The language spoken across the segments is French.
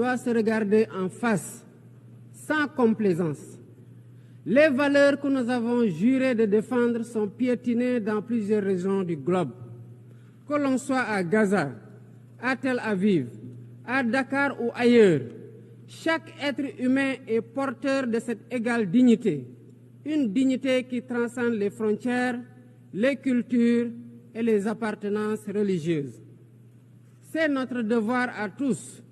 doit se regarder en face, sans complaisance. Les valeurs que nous avons juré de défendre sont piétinées dans plusieurs régions du globe. Que l'on soit à Gaza, à Tel Aviv, à Dakar ou ailleurs, chaque être humain est porteur de cette égale dignité, une dignité qui transcende les frontières, les cultures et les appartenances religieuses. C'est notre devoir à tous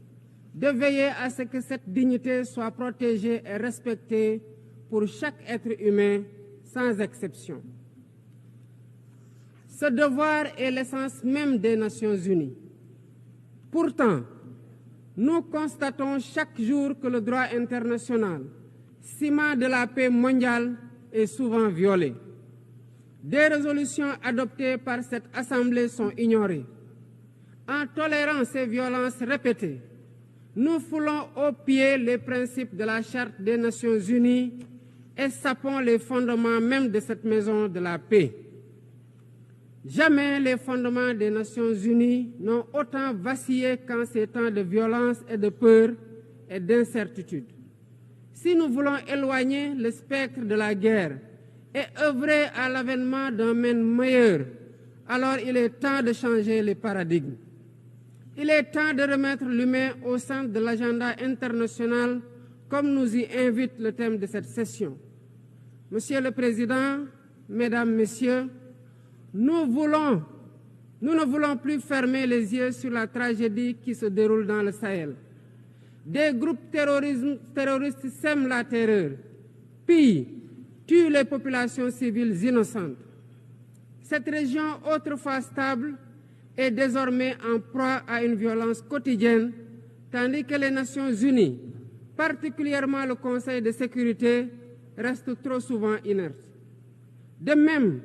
de veiller à ce que cette dignité soit protégée et respectée pour chaque être humain, sans exception. Ce devoir est l'essence même des Nations Unies. Pourtant, nous constatons chaque jour que le droit international, ciment de la paix mondiale, est souvent violé. Des résolutions adoptées par cette Assemblée sont ignorées. En tolérant ces violences répétées, nous foulons aux pieds les principes de la Charte des Nations Unies et sapons les fondements même de cette maison de la paix. Jamais les fondements des Nations Unies n'ont autant vacillé qu'en ces temps de violence et de peur et d'incertitude. Si nous voulons éloigner le spectre de la guerre et œuvrer à l'avènement d'un monde meilleur, alors il est temps de changer les paradigmes. Il est temps de remettre l'humain au centre de l'agenda international, comme nous y invite le thème de cette session. Monsieur le Président, Mesdames, Messieurs, nous ne voulons plus fermer les yeux sur la tragédie qui se déroule dans le Sahel. Des groupes terroristes sèment la terreur, pillent, tuent les populations civiles innocentes. Cette région, autrefois stable, est désormais en proie à une violence quotidienne, tandis que les Nations Unies, particulièrement le Conseil de sécurité, restent trop souvent inertes. De même,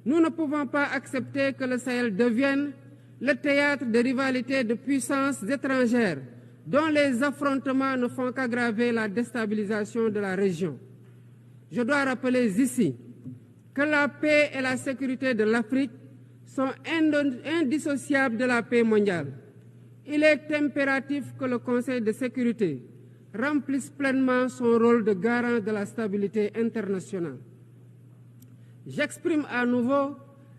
nous ne pouvons pas accepter que le Sahel devienne le théâtre de rivalités de puissances étrangères dont les affrontements ne font qu'aggraver la déstabilisation de la région. Je dois rappeler ici que la paix et la sécurité de l'Afrique sont indissociables de la paix mondiale. Il est impératif que le Conseil de sécurité remplisse pleinement son rôle de garant de la stabilité internationale. J'exprime à nouveau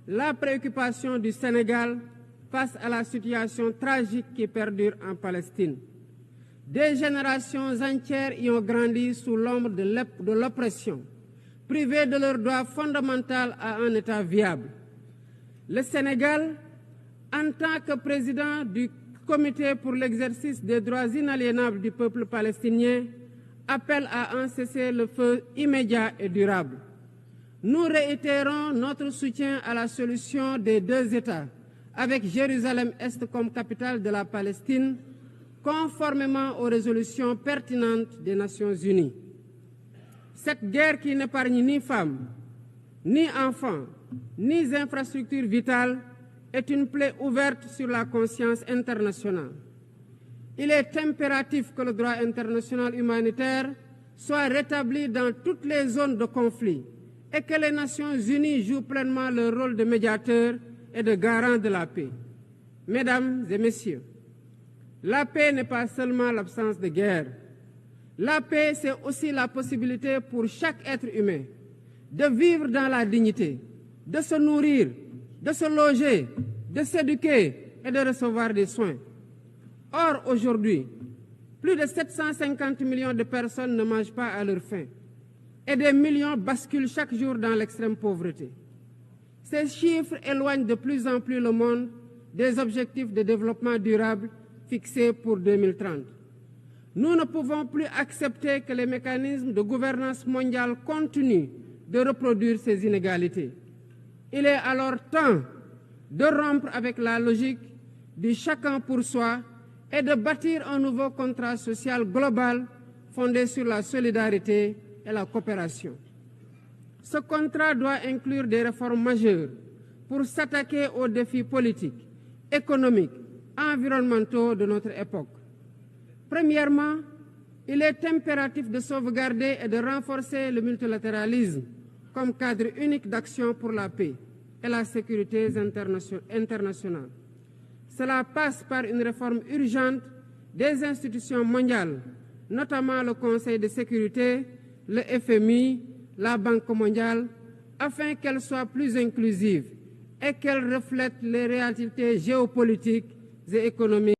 la préoccupation du Sénégal face à la situation tragique qui perdure en Palestine. Des générations entières y ont grandi sous l'ombre de l'oppression, privées de leur droit fondamental à un État viable. Le Sénégal, en tant que président du Comité pour l'exercice des droits inaliénables du peuple palestinien, appelle à un cessez-le-feu immédiat et durable. Nous réitérons notre soutien à la solution des deux États, avec Jérusalem-Est comme capitale de la Palestine, conformément aux résolutions pertinentes des Nations Unies. Cette guerre qui n'épargne ni femmes, ni enfants, ni infrastructures vitales est une plaie ouverte sur la conscience internationale. Il est impératif que le droit international humanitaire soit rétabli dans toutes les zones de conflit et que les Nations Unies jouent pleinement leur rôle de médiateur et de garant de la paix. Mesdames et Messieurs, la paix n'est pas seulement l'absence de guerre. La paix, c'est aussi la possibilité pour chaque être humain de vivre dans la dignité, de se nourrir, de se loger, de s'éduquer et de recevoir des soins. Or, aujourd'hui, plus de 750 millions de personnes ne mangent pas à leur faim et des millions basculent chaque jour dans l'extrême pauvreté. Ces chiffres éloignent de plus en plus le monde des objectifs de développement durable fixés pour 2030. Nous ne pouvons plus accepter que les mécanismes de gouvernance mondiale continuent de reproduire ces inégalités. Il est alors temps de rompre avec la logique du chacun pour soi et de bâtir un nouveau contrat social global fondé sur la solidarité et la coopération. Ce contrat doit inclure des réformes majeures pour s'attaquer aux défis politiques, économiques, environnementaux de notre époque. Premièrement, il est impératif de sauvegarder et de renforcer le multilatéralisme comme cadre unique d'action pour la paix et la sécurité internationale. Cela passe par une réforme urgente des institutions mondiales, notamment le Conseil de sécurité, le FMI, la Banque mondiale, afin qu'elle soit plus inclusive et qu'elle reflète les réalités géopolitiques et économiques